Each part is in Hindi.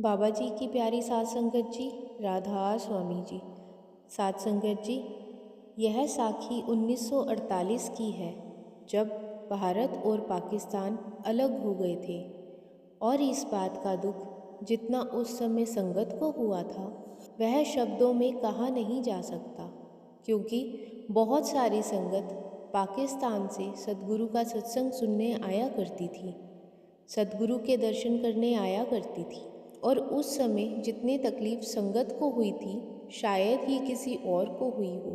बाबा जी की प्यारी सात संगत जी, राधा स्वामी जी। सात संगत जी, यह साखी 1948 की है, जब भारत और पाकिस्तान अलग हो गए थे। और इस बात का दुख जितना उस समय संगत को हुआ था, वह शब्दों में कहा नहीं जा सकता, क्योंकि बहुत सारी संगत पाकिस्तान से सद्गुरु का सत्संग सुनने आया करती थी, सद्गुरु के दर्शन करने आया करती थी। और उस समय जितनी तकलीफ संगत को हुई थी, शायद ही किसी और को हुई हो,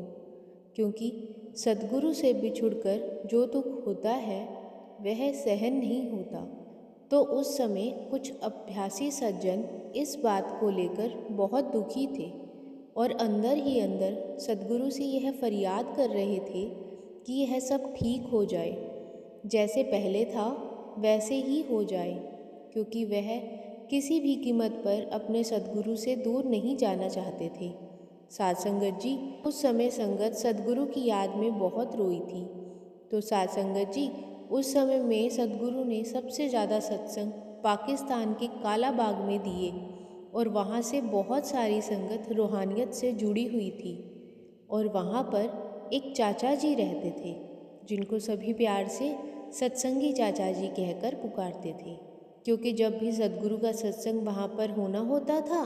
क्योंकि सद्गुरु से बिछुड़कर जो दुख होता है वह सहन नहीं होता। तो उस समय कुछ अभ्यासी सज्जन इस बात को लेकर बहुत दुखी थे और अंदर ही अंदर सद्गुरु से यह फरियाद कर रहे थे कि यह सब ठीक हो जाए, जैसे पहले था वैसे ही हो जाए, क्योंकि वह किसी भी कीमत पर अपने सद्गुरु से दूर नहीं जाना चाहते थे। सात संगत जी, उस समय संगत सद्गुरु की याद में बहुत रोई थी। तो सात संगत जी, उस समय में सद्गुरु ने सबसे ज़्यादा सत्संग पाकिस्तान के काला बाग में दिए और वहाँ से बहुत सारी संगत रूहानियत से जुड़ी हुई थी। और वहाँ पर एक चाचा जी रहते थे, जिनको सभी प्यार से सत्संगी चाचा जी कहकर पुकारते थे, क्योंकि जब भी सद्गुरु का सत्संग वहाँ पर होना होता था,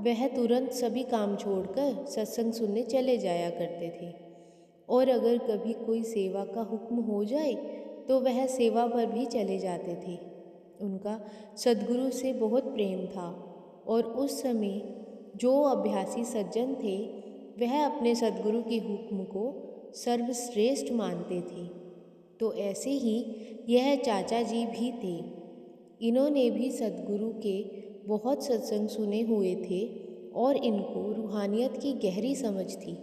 वह तुरंत सभी काम छोड़कर सत्संग सुनने चले जाया करते थे। और अगर कभी कोई सेवा का हुक्म हो जाए तो वह सेवा पर भी चले जाते थे। उनका सद्गुरु से बहुत प्रेम था और उस समय जो अभ्यासी सज्जन थे वह अपने सद्गुरु के हुक्म को सर्वश्रेष्ठ मानते थे। तो ऐसे ही यह चाचा जी भी थे। इन्होंने भी सद्गुरु के बहुत सत्संग सुने हुए थे और इनको रूहानियत की गहरी समझ थी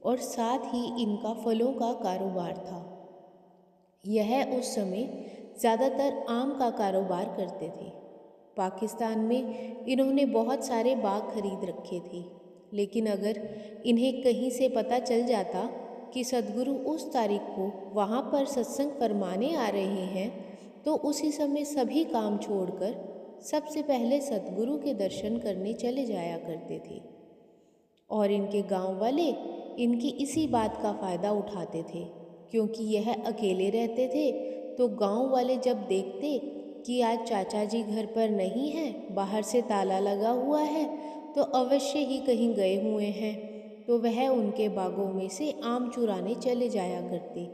और साथ ही इनका फलों का कारोबार था। यह उस समय ज़्यादातर आम का कारोबार करते थे। पाकिस्तान में इन्होंने बहुत सारे बाग खरीद रखे थे, लेकिन अगर इन्हें कहीं से पता चल जाता कि सद्गुरु उस तारीख को वहाँ पर सत्संग फरमाने आ रहे हैं, तो उसी समय सभी काम छोड़कर सबसे पहले सद्गुरु के दर्शन करने चले जाया करते थे। और इनके गांव वाले इनकी इसी बात का फ़ायदा उठाते थे, क्योंकि यह अकेले रहते थे। तो गांव वाले जब देखते कि आज चाचा जी घर पर नहीं हैं, बाहर से ताला लगा हुआ है, तो अवश्य ही कहीं गए हुए हैं, तो वह उनके बागों में से आम चुराने चले जाया करते।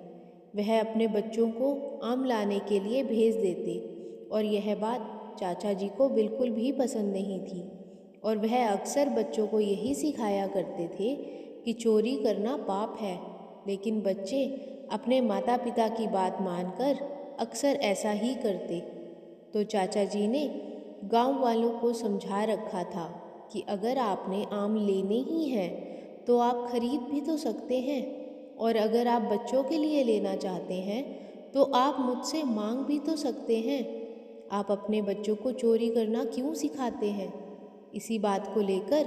वह अपने बच्चों को आम लाने के लिए भेज देते और यह बात चाचा जी को बिल्कुल भी पसंद नहीं थी। और वह अक्सर बच्चों को यही सिखाया करते थे कि चोरी करना पाप है, लेकिन बच्चे अपने माता पिता की बात मानकर अक्सर ऐसा ही करते। तो चाचा जी ने गांव वालों को समझा रखा था कि अगर आपने आम लेने ही हैं तो आप खरीद भी तो सकते हैं, और अगर आप बच्चों के लिए लेना चाहते हैं तो आप मुझसे मांग भी तो सकते हैं। आप अपने बच्चों को चोरी करना क्यों सिखाते हैं? इसी बात को लेकर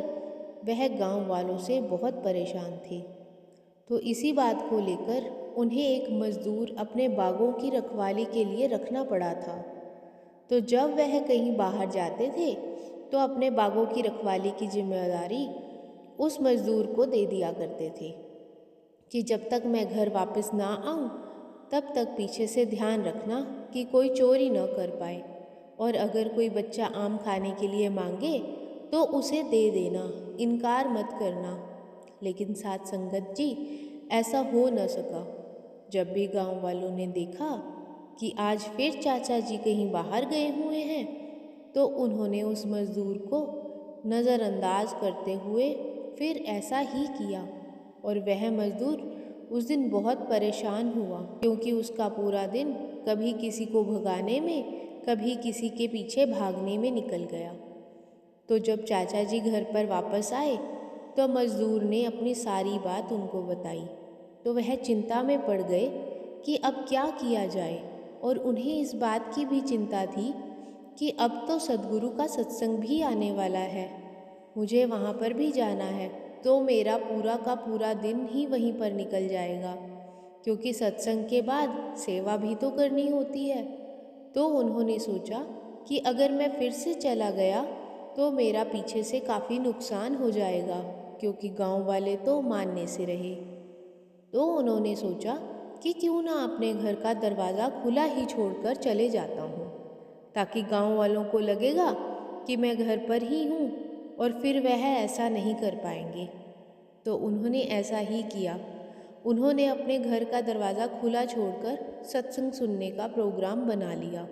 वह गांव वालों से बहुत परेशान थे। तो इसी बात को लेकर उन्हें एक मज़दूर अपने बागों की रखवाली के लिए रखना पड़ा था। तो जब वह कहीं बाहर जाते थे तो अपने बागों की रखवाली की जिम्मेदारी उस मज़दूर को दे दिया करते थे कि जब तक मैं घर वापस ना आऊं तब तक पीछे से ध्यान रखना कि कोई चोरी न कर पाए, और अगर कोई बच्चा आम खाने के लिए मांगे तो उसे दे देना, इनकार मत करना। लेकिन साथ संगत जी, ऐसा हो न सका। जब भी गांव वालों ने देखा कि आज फिर चाचा जी कहीं बाहर गए हुए हैं, तो उन्होंने उस मज़दूर को नज़रअंदाज करते हुए फिर ऐसा ही किया। और वह मज़दूर उस दिन बहुत परेशान हुआ, क्योंकि उसका पूरा दिन कभी किसी को भगाने में, कभी किसी के पीछे भागने में निकल गया। तो जब चाचा जी घर पर वापस आए तो मज़दूर ने अपनी सारी बात उनको बताई। तो वह चिंता में पड़ गए कि अब क्या किया जाए, और उन्हें इस बात की भी चिंता थी कि अब तो सद्गुरु का सत्संग भी आने वाला है, मुझे वहाँ पर भी जाना है, तो मेरा पूरा का पूरा दिन ही वहीं पर निकल जाएगा, क्योंकि सत्संग के बाद सेवा भी तो करनी होती है। तो उन्होंने सोचा कि अगर मैं फिर से चला गया तो मेरा पीछे से काफ़ी नुकसान हो जाएगा, क्योंकि गांव वाले तो मानने से रहे। तो उन्होंने सोचा कि क्यों ना अपने घर का दरवाज़ा खुला ही छोड़कर चले जाता हूँ, ताकि गांव वालों को लगेगा कि मैं घर पर ही हूँ और फिर वह ऐसा नहीं कर पाएंगे। तो उन्होंने ऐसा ही किया। उन्होंने अपने घर का दरवाज़ा खुला छोड़कर सत्संग सुनने का प्रोग्राम बना लिया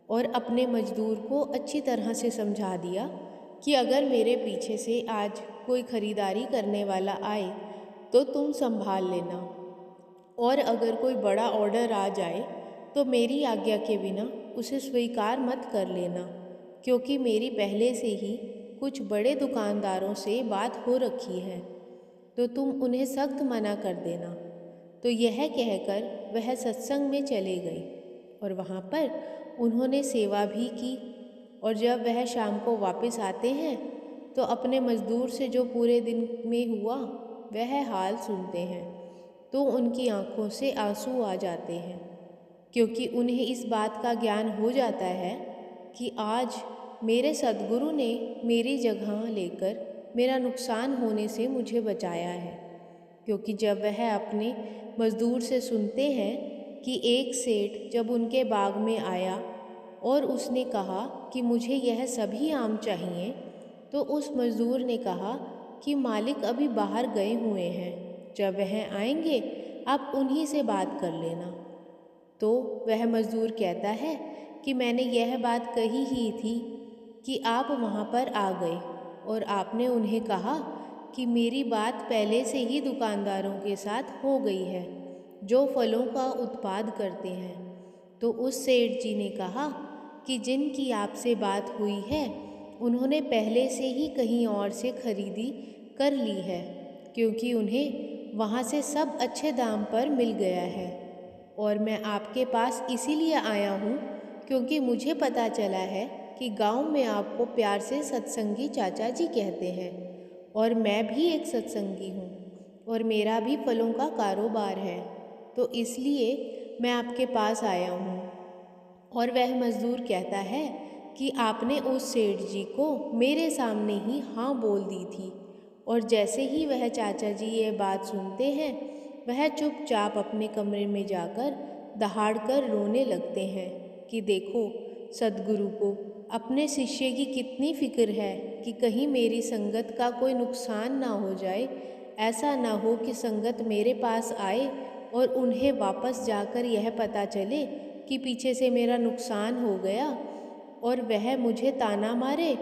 और अपने मजदूर को अच्छी तरह से समझा दिया कि अगर मेरे पीछे से आज कोई ख़रीदारी करने वाला आए तो तुम संभाल लेना, और अगर कोई बड़ा ऑर्डर आ जाए तो मेरी आज्ञा के बिना उसे स्वीकार मत कर लेना, क्योंकि मेरी पहले से ही कुछ बड़े दुकानदारों से बात हो रखी है, तो तुम उन्हें सख्त मना कर देना। तो यह कहकर वह सत्संग में चले गए और वहाँ पर उन्होंने सेवा भी की। और जब वह शाम को वापस आते हैं तो अपने मजदूर से जो पूरे दिन में हुआ वह हाल सुनते हैं, तो उनकी आंखों से आंसू आ जाते हैं, क्योंकि उन्हें इस बात का ज्ञान हो जाता है कि आज मेरे सद्गुरु ने मेरी जगह लेकर मेरा नुकसान होने से मुझे बचाया है। क्योंकि जब वह अपने मजदूर से सुनते हैं कि एक सेठ जब उनके बाग में आया और उसने कहा कि मुझे यह सभी आम चाहिए, तो उस मजदूर ने कहा कि मालिक अभी बाहर गए हुए हैं, जब वह आएंगे आप उन्हीं से बात कर लेना। तो वह मजदूर कहता है कि मैंने यह बात कही ही थी कि आप वहाँ पर आ गए और आपने उन्हें कहा कि मेरी बात पहले से ही दुकानदारों के साथ हो गई है जो फलों का उत्पाद करते हैं। तो उस सेठ जी ने कहा कि जिनकी आपसे बात हुई है उन्होंने पहले से ही कहीं और से खरीदी कर ली है, क्योंकि उन्हें वहाँ से सब अच्छे दाम पर मिल गया है। और मैं आपके पास इसीलिए आया हूँ क्योंकि मुझे पता चला है कि गांव में आपको प्यार से सत्संगी चाचा जी कहते हैं, और मैं भी एक सत्संगी हूँ और मेरा भी फलों का कारोबार है, तो इसलिए मैं आपके पास आया हूँ। और वह मजदूर कहता है कि आपने उस सेठ जी को मेरे सामने ही हाँ बोल दी थी। और जैसे ही वह चाचा जी ये बात सुनते हैं वह चुपचाप अपने कमरे में जाकर दहाड़कर रोने लगते हैं कि देखो सद्गुरु को अपने शिष्य की कितनी फिक्र है कि कहीं मेरी संगत का कोई नुकसान ना हो जाए। ऐसा ना हो कि संगत मेरे पास आए और उन्हें वापस जाकर यह पता चले कि पीछे से मेरा नुकसान हो गया और वह मुझे ताना मारे।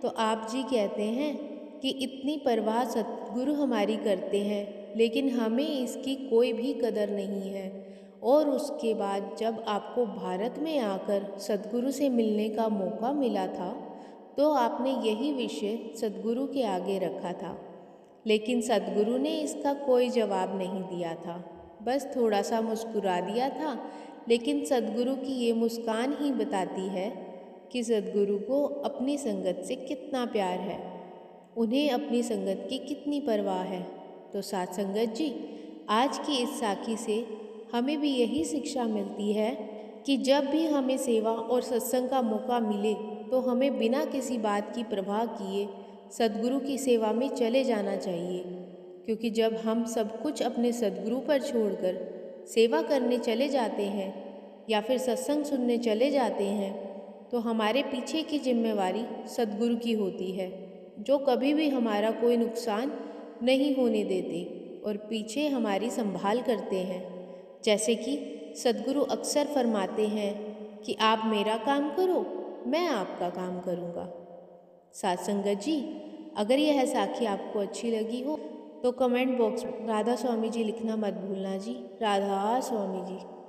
तो आप जी कहते हैं कि इतनी परवाह सद्गुरु हमारी करते हैं, लेकिन हमें इसकी कोई भी कदर नहीं है। और उसके बाद जब आपको भारत में आकर सद्गुरु से मिलने का मौका मिला था तो आपने यही विषय सद्गुरु के आगे रखा था, लेकिन सद्गुरु ने इसका कोई जवाब नहीं दिया था, बस थोड़ा सा मुस्कुरा दिया था। लेकिन सद्गुरु की ये मुस्कान ही बताती है कि सद्गुरु को अपनी संगत से कितना प्यार है, उन्हें अपनी संगत की कितनी परवाह है। तो साथ संगत जी, आज की इस साखी से हमें भी यही शिक्षा मिलती है कि जब भी हमें सेवा और सत्संग का मौका मिले तो हमें बिना किसी बात की परवाह किए सद्गुरु की सेवा में चले जाना चाहिए। क्योंकि जब हम सब कुछ अपने सद्गुरु पर छोड़कर सेवा करने चले जाते हैं या फिर सत्संग सुनने चले जाते हैं तो हमारे पीछे की जिम्मेवारी सद्गुरु की होती है, जो कभी भी हमारा कोई नुकसान नहीं होने देते और पीछे हमारी संभाल करते हैं। जैसे कि सद्गुरु अक्सर फरमाते हैं कि आप मेरा काम करो, मैं आपका काम करूँगा। साथ संगत जी, अगर यह साखी आपको अच्छी लगी हो तो कमेंट बॉक्स में राधा स्वामी जी लिखना मत भूलना जी। राधा स्वामी जी।